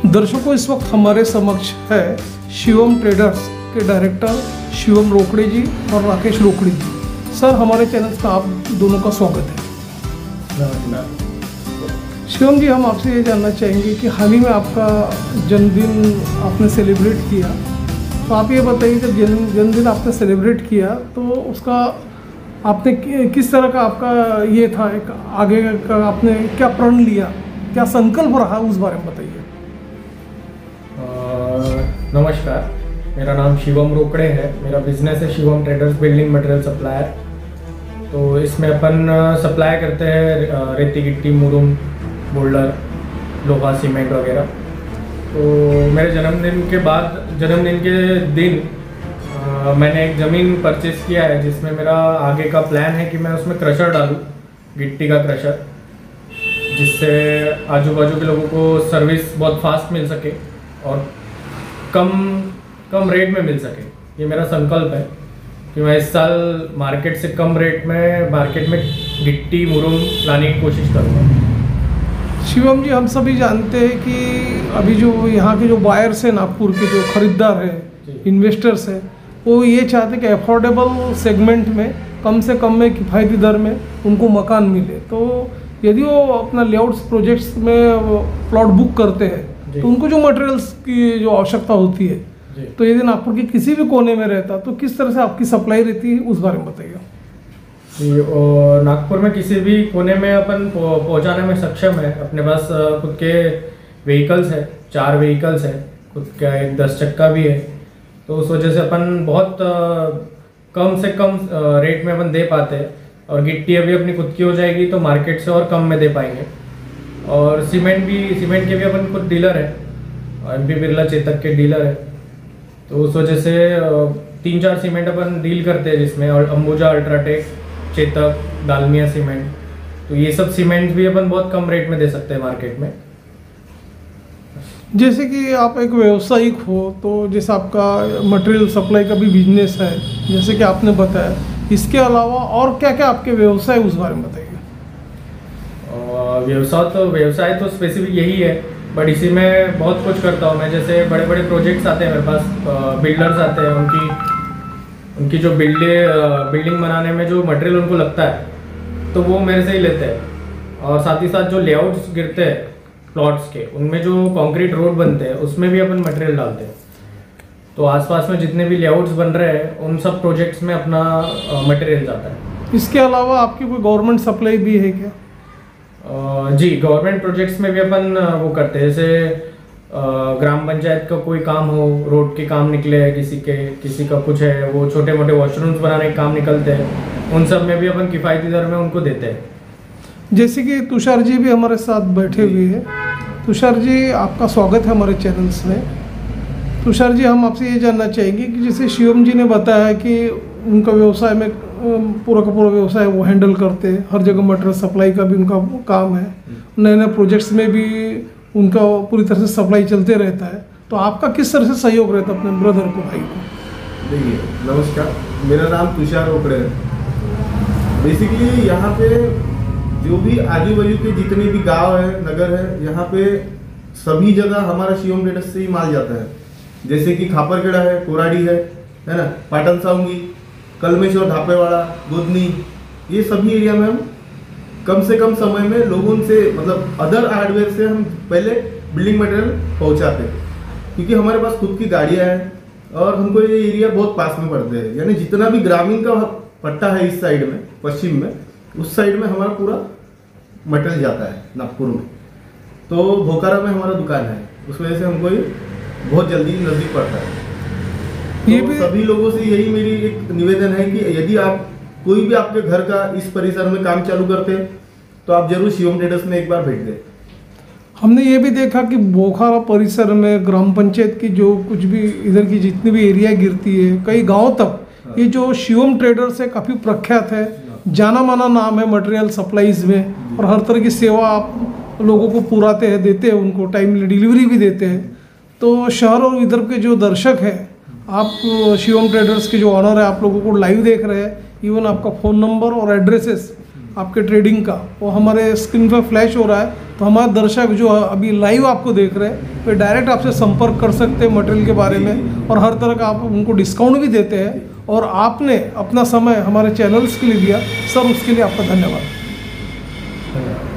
दर्शकों, इस वक्त हमारे समक्ष है शिवम ट्रेडर्स के डायरेक्टर शिवम रोकड़े जी और राकेश रोकड़े जी। सर, हमारे चैनल पर आप दोनों का स्वागत है। शिवम जी, हम आपसे ये जानना चाहेंगे कि हाल ही में आपका जन्मदिन आपने सेलिब्रेट किया, तो आप ये बताइए जब जन्मदिन आपने सेलिब्रेट किया तो उसका आपने किस तरह का आपका ये था, एक आगे का आपने क्या प्रण लिया, क्या संकल्प रहा, उस बारे में बताइए। नमस्कार, मेरा नाम शिवम रोकड़े है। मेरा बिजनेस है Shivam traders building material supplier. तो इसमें अपन सप्लाई करते हैं रेती, गिट्टी, मुरुम, बोल्डर, लोहा, सीमेंट वगैरह। तो मेरे जन्मदिन के दिन मैंने एक ज़मीन परचेज़ किया है, जिसमें मेरा आगे का प्लान है कि मैं उसमें क्रशर डालूँ, गिट्टी का क्रशर, जिससे आजू बाजू के लोगों को सर्विस बहुत फास्ट मिल सके और कम रेट में मिल सके। ये मेरा संकल्प है कि मैं इस साल मार्केट से कम रेट में मार्केट में गिट्टी, मुरुम लाने की कोशिश करूँगा। शिवम जी, हम सभी जानते हैं कि अभी जो यहाँ के जो बायर्स हैं, नागपुर के जो खरीदार हैं, इन्वेस्टर्स हैं, वो ये चाहते हैं कि अफोर्डेबल सेगमेंट में कम से कम में किफ़ायती दर में उनको मकान मिले। तो यदि वो अपना लेआउट्स प्रोजेक्ट्स में प्लॉट बुक करते हैं तो उनको जो मटेरियल्स की जो आवश्यकता होती है, तो यदि नागपुर के किसी भी कोने में रहता तो किस तरह से आपकी सप्लाई रहती है, उस बारे में बताइए। नागपुर में किसी भी कोने में अपन पहुंचाने में सक्षम है। अपने पास खुद के व्हीकल्स है, 4 व्हीकल्स है, खुद का एक 10 चक्का भी है। तो उस वजह से अपन बहुत कम से कम रेट में अपन दे पाते हैं। और गिट्टी अभी अपनी खुद की हो जाएगी तो मार्केट से और कम में दे पाएंगे। और सीमेंट के भी अपन खुद डीलर है, MP बिरला चेतक के डीलर है। तो उस वजह से 3-4 सीमेंट अपन डील करते हैं, जिसमें और अंबुजा, अल्ट्राटेक, चेतक, डालमिया सीमेंट। तो ये सब सीमेंट भी अपन बहुत कम रेट में दे सकते हैं मार्केट में। जैसे कि आप एक व्यावसायिक हो, तो जैसे आपका मटेरियल सप्लाई का भी बिजनेस है, जैसे कि आपने बताया, इसके अलावा और क्या क्या आपके व्यवसाय, उस बारे में बताइए। व्यवसाय तो स्पेसिफिक यही है, बट इसी में बहुत कुछ करता हूँ मैं। जैसे बड़े बड़े प्रोजेक्ट्स आते हैं मेरे पास, बिल्डर्स आते हैं, उनकी जो बिल्डिंग बनाने में जो मटेरियल उनको लगता है तो वो मेरे से ही लेते हैं। और साथ ही साथ जो लेआउट्स गिरते हैं प्लॉट्स के, उनमें जो कंक्रीट रोड बनते हैं उसमें भी अपन मटेरियल डालते हैं। तो आसपास में जितने भी लेआउट्स बन रहे हैं उन सब प्रोजेक्ट्स में अपना मटेरियल जाता है। इसके अलावा आपकी कोई गवर्नमेंट सप्लाई भी है क्या? जी, गवर्नमेंट प्रोजेक्ट्स में भी अपन वो करते हैं। जैसे ग्राम पंचायत का कोई काम हो, रोड के काम निकले हैं, किसी का कुछ है, वो छोटे मोटे वॉशरूम्स बनाने के काम निकलते हैं, उन सब में भी अपन किफ़ायती दर में उनको देते हैं। जैसे कि तुषार जी भी हमारे साथ बैठे हुए हैं। तुषार जी, आपका स्वागत है हमारे चैनल्स में। तुषार जी, हम आपसे ये जानना चाहेंगे कि जैसे शिवम जी ने बताया कि उनका व्यवसाय में पूरा का पूरा व्यवसाय वो हैंडल करते हैं, हर जगह मटेरियल सप्लाई का भी उनका काम है, नए नए प्रोजेक्ट्स में भी उनका पूरी तरह से सप्लाई चलते रहता है। तो आपका किस तरह से सहयोग रहता है अपने ब्रदर को, भाई को? देखिए, नमस्कार, मेरा नाम तुषार रोकड़े है। बेसिकली यहाँ पे जो भी आजू बाजू के जितने भी गांव है, नगर है, यहाँ पे सभी जगह हमारा शिवम ट्रेडर्स से ही माल जाता है। जैसे कि खापरखेड़ा है, कोराडी है ना, पाटन साउंगी, कलमेश्वर, धापेवाड़ा, गोदनी, ये सभी एरिया में हम कम से कम समय में लोगों से, मतलब अदर हार्डवेयर से हम पहले बिल्डिंग मटेरियल पहुंचाते हैं। क्योंकि हमारे पास खुद की गाड़ियां हैं और हमको ये एरिया बहुत पास में पड़ते हैं। यानी जितना भी ग्रामीण का पट्टा है इस साइड में, पश्चिम में, उस साइड में हमारा पूरा मटेरियल जाता है नागपुर में। तो भोकारा में हमारा दुकान है, उस वजह से हमको ये बहुत जल्दी नज़दीक पड़ता है। ये भी सभी लोगों से यही मेरी एक निवेदन है कि यदि आप कोई भी आपके घर का इस परिसर में काम चालू करते हैं तो आप जरूर शिवम ट्रेडर्स में एक बार भेज दें। हमने ये भी देखा कि बोखारा परिसर में ग्राम पंचायत की जो कुछ भी इधर की जितनी भी एरिया गिरती है, कई गांव तक ये जो शिवम ट्रेडर्स है काफ़ी प्रख्यात है, जाना माना नाम है मटेरियल सप्लाईज में। और हर तरह की सेवा आप लोगों को पुराते हैं, देते हैं, उनको टाइमली डिलीवरी भी देते हैं। तो शहर और इधर के जो दर्शक हैं, आप शिवम ट्रेडर्स के जो ऑनर है, आप लोगों को लाइव देख रहे हैं। इवन आपका फ़ोन नंबर और एड्रेसेस आपके ट्रेडिंग का वो हमारे स्क्रीन पर फ्लैश हो रहा है, तो हमारे दर्शक जो अभी लाइव आपको देख रहे हैं वे डायरेक्ट आपसे संपर्क कर सकते हैं मटेरियल के बारे में, और हर तरह का आप उनको डिस्काउंट भी देते हैं। और आपने अपना समय हमारे चैनल्स के लिए दिया सर, उसके लिए आपका धन्यवाद। धन्यवाद।